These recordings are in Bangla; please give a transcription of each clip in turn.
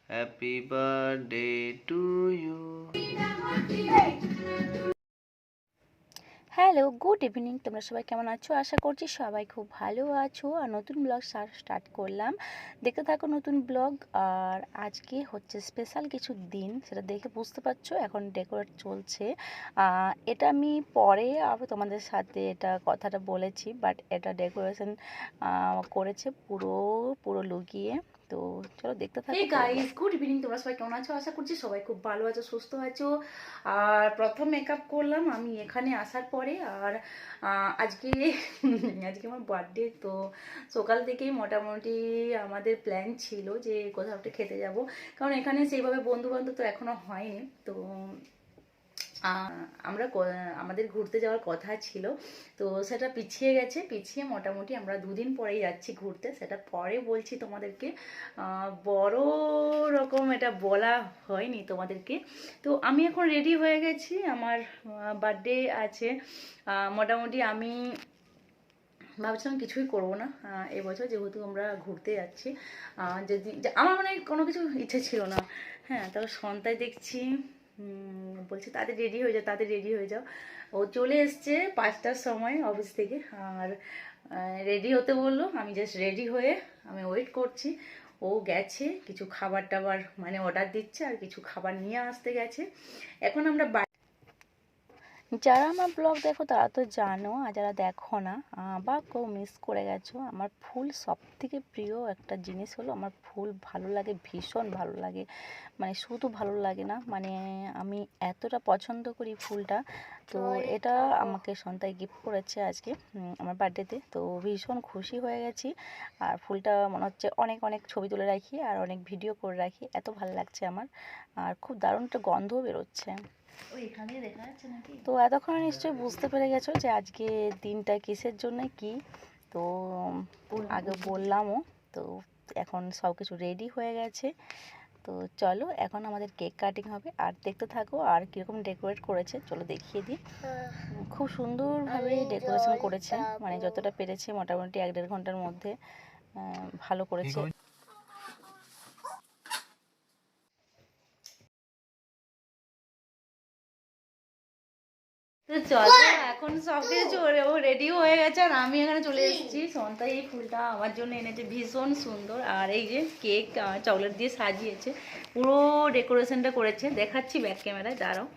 Happy birthday to you. Hello, good evening. তোমরা সবাই কেমন আছো? আশা করছি সবাই খুব ভালো আছো। আর নতুন ব্লগ স্টার্ট করলাম, দেখতে থাকো নতুন ব্লগ। আর আজকে হচ্ছে স্পেশাল কিছু দিন, সেটা দেখে বুঝতে পারছো। এখন ডেকোরেট চলছে। এটা আমি পরে আবার তোমাদের সাথে এটা কথাটা বলেছি, বাট এটা ডেকোরেশন করেছে পুরো লুকিয়ে। তো চলো দেখতে থাকো। Hey guys, good evening. তোমরা সবাই কেমন আছো? আশা করছি সবাই খুব ভালো আছো, সুস্থ আছো। আর প্রথম মেকআপ করলাম আমি এখানে আসার পরে। আর আজকে আজকে আমার বার্থডে। তো সকাল থেকেই মোটামুটি আমাদের প্ল্যান ছিল যে কোথাও একটা খেতে যাব, কারণ এখানে সেইভাবে বন্ধু বান্ধব তো এখনো হয়নি। তো আমরা আমাদের ঘুরতে যাওয়ার কথা ছিল, তো সেটা পিছিয়ে মোটামুটি আমরা দুদিন পরেই যাচ্ছি ঘুরতে। সেটা পরে বলছি তোমাদেরকে, বড় রকম এটা বলা হয়নি তোমাদেরকে। তো আমি এখন রেডি হয়ে গেছি, আমার বার্থডে আছে। মোটামুটি আমি ভাবছিলাম কিছুই করবো না এবছর, যেহেতু আমরা ঘুরতে যাচ্ছি। যদি আমার মানে কোনো কিছু ইচ্ছে ছিল না। হ্যাঁ, তবে সন্তায় দেখছি বলছে তাদের রেডি হয়ে যাও। ও চলে এসছে 5টার সময় অফিস থেকে, আর রেডি হতে বললো। আমি জাস্ট রেডি হয়ে আমি ওয়েট করছি। ও গেছে কিছু খাবার টাবার মানে অর্ডার দিচ্ছে, আর কিছু খাবার নিয়ে আসতে গেছে। এখন আমরা যারা আমার ব্লগ দেখো তারা তো জানো, আর যারা দেখো না বা কেউ মিস করে গেছো, আমার ফুল সব থেকে প্রিয় একটা জিনিস হলো, আমার ফুল ভালো লাগে, ভীষণ ভালো লাগে। মানে শুধু ভালো লাগে না, মানে আমি এতটা পছন্দ করি ফুলটা। তো এটা আমাকে সন্তায় গিফট করেছে আজকে আমার বার্থডেতে। তো ভীষণ খুশি হয়ে গেছি। আর ফুলটা মনে হচ্ছে অনেক অনেক ছবি তুলে রাখি আর অনেক ভিডিও করে রাখি, এত ভালো লাগছে আমার। আর খুব দারুণ একটা গন্ধও বেরোচ্ছে। তো এতক্ষণ নিশ্চয়ই বুঝতে পেরে গেছো যে আজকে দিনটা কিসের জন্য কি। তো আগে বললামও। তো এখন সব কিছু রেডি হয়ে গেছে। তো চলো এখন আমাদের কেক কাটিং হবে, আর দেখতে থাকো আর কীরকম ডেকোরেট করেছে চলো দেখিয়ে দিই। খুব সুন্দরভাবে ডেকোরেশন করেছে, মানে যতটা পেরেছে মোটামুটি 1-1.5 ঘন্টার মধ্যে ভালো করেছে। তো চলো এখন সব কিছু রেডি হয়ে গেছে, আর আমি এখানে চলে এসেছি। সন্তাই এই ফুলটা আমার জন্য এনেছে, ভীষণ সুন্দর। আর এই যে কেক চকলেট দিয়ে সাজিয়েছে, পুরো ডেকোরেশনটা করেছে। দেখাচ্ছি ব্যাক ক্যামেরায়, দাঁড়াও।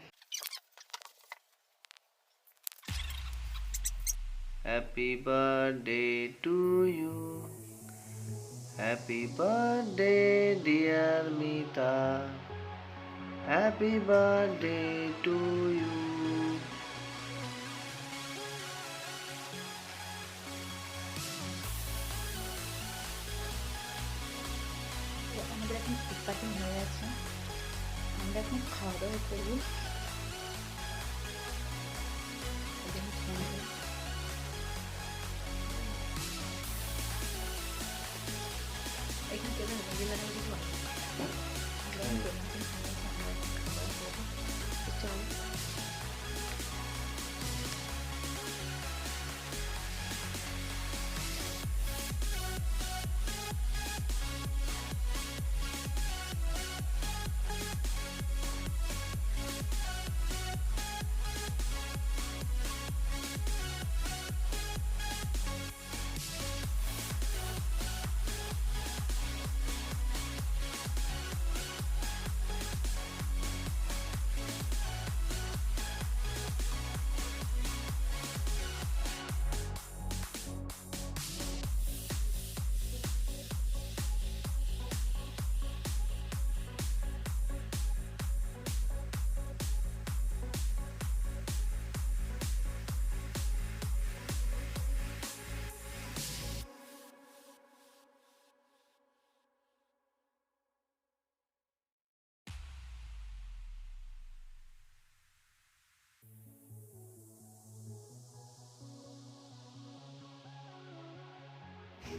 Happy birthday to you. Happy birthday, dear Mita. Happy birthday to you. আমাদের এখন কেক কাটিং হয়ে গেছে, আমরা এখন খাওয়া দাওয়া করবো। এখানে কেমন কিছু আছে। চলো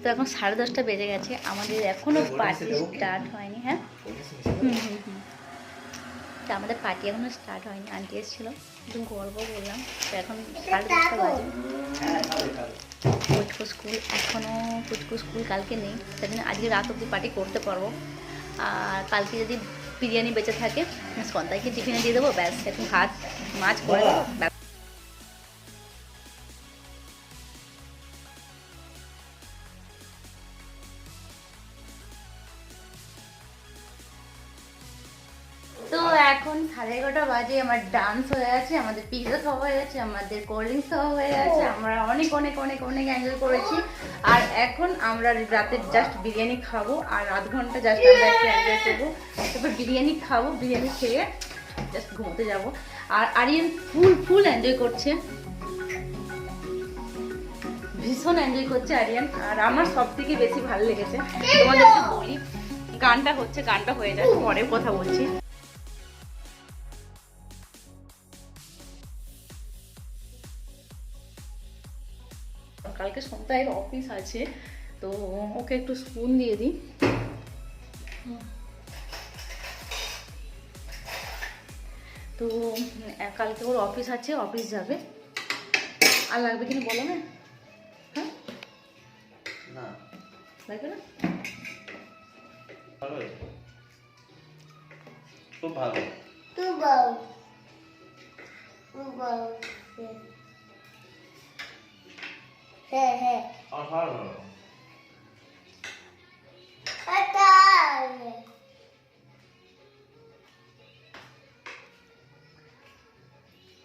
তো এখন 10:30 বেজে গেছে, আমাদের এখনো পার্টি স্টার্ট হয়নি। হ্যাঁ, তো আমাদের পার্টি এখনো স্টার্ট হয়নি। আন্টি এসেছিলো, একটু গল্প বললাম। তো এখন 10:30 বাজে। পুচকু স্কুল কালকে নেই, সেদিন আজকে রাত অব্দি পার্টি করতে পারবো। আর কালকে যদি বিরিয়ানি বেঁচে থাকে সন্তানকে টিফিনে দিয়ে দেবো, ব্যাস একটু ভাত মাছ করে দেবো ব্যাস। তো এখন 11:30 বাজে, আমার ডান্স হয়ে গেছে, আমাদের পিৎজা খাওয়া হয়ে গেছে, আমাদের কোল্ড ড্রিঙ্কস খাওয়া হয়ে গেছে, আমরা অনেক অনেক অনেক অনেক এনজয় করেছি। আর এখন আমরা রাতে জাস্ট বিরিয়ানি খাবো, আর আধ ঘন্টা জাস্ট আমরা একটু এনজয় করবো, তারপর বিরিয়ানি খাবো, বিরিয়ানি খেয়ে জাস্ট ঘুমোতে যাবো। আর আরিয়ান ফুল ফুল এনজয় করছে, ভীষণ এনজয় করছে আরিয়ান। আর আমার সব থেকে বেশি ভালো লেগেছে, তোমাদেরকে বলি, গানটা হচ্ছে, গানটা হয়ে যায় পরে কথা বলছি। কালকে সন্ধ্যায় অফিস আছে, তো ওকে একটু স্পুন দিয়ে দিই। তো কালকে ওর অফিস আছে, অফিস যাবে। আর লাগবে কিনা বলো না? হ্যাঁ না লাগবে না? ভালো হয়েছে, খুব ভালো। হ্যাঁ হ্যাঁ আর ভালো ভালো।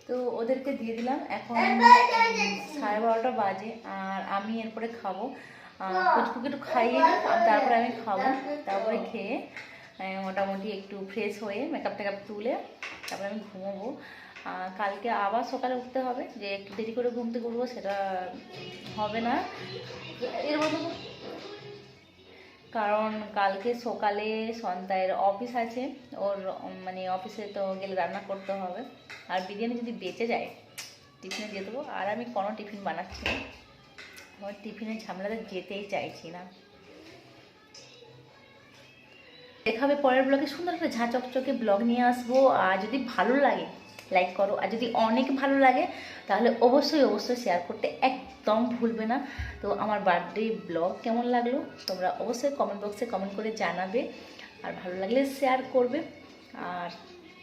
তো ওদেরকে দিয়ে দিলাম, এখন 12:30 বাজে, আর আমি এরপরে খাবো। কুচকুকে একটু খাইয়ে তারপরে আমি খাবো, তারপরে খেয়ে মোটামুটি একটু ফ্রেশ হয়ে মেকআপ টেকআপ তুলে তারপরে আমি ঘুমোবো। কালকে আবার সকালে উঠতে হবে, যে একটু দেরি করে ঘুমতে করবো সেটা হবে না এর মতো, কারণ কালকে সকালে সন্তায়ের অফিস আছে, ওর মানে অফিসে তো গেলে রান্না করতে হবে। আর বিরিয়ানি যদি বেঁচে যায় টিফিনে দিয়ে দেবো। আর আমি কোনো টিফিন বানাচ্ছি না, আমার টিফিনের ঝামেলাতে যেতেই চাইছি না। দেখা হবে পরের ব্লগে, সুন্দর একটা ঝাঁ চকচকে ব্লগ নিয়ে আসবো। আর যদি ভালো লাগে লাইক করো, আর যদি অনেক ভালো লাগে তাহলে অবশ্যই অবশ্যই শেয়ার করতে একদম ভুলবে না। তো আমার বার্থডে ব্লগ কেমন লাগলো তোমরা অবশ্যই কমেন্ট বক্সে কমেন্ট করে জানাবে, আর ভালো লাগলে শেয়ার করবে। আর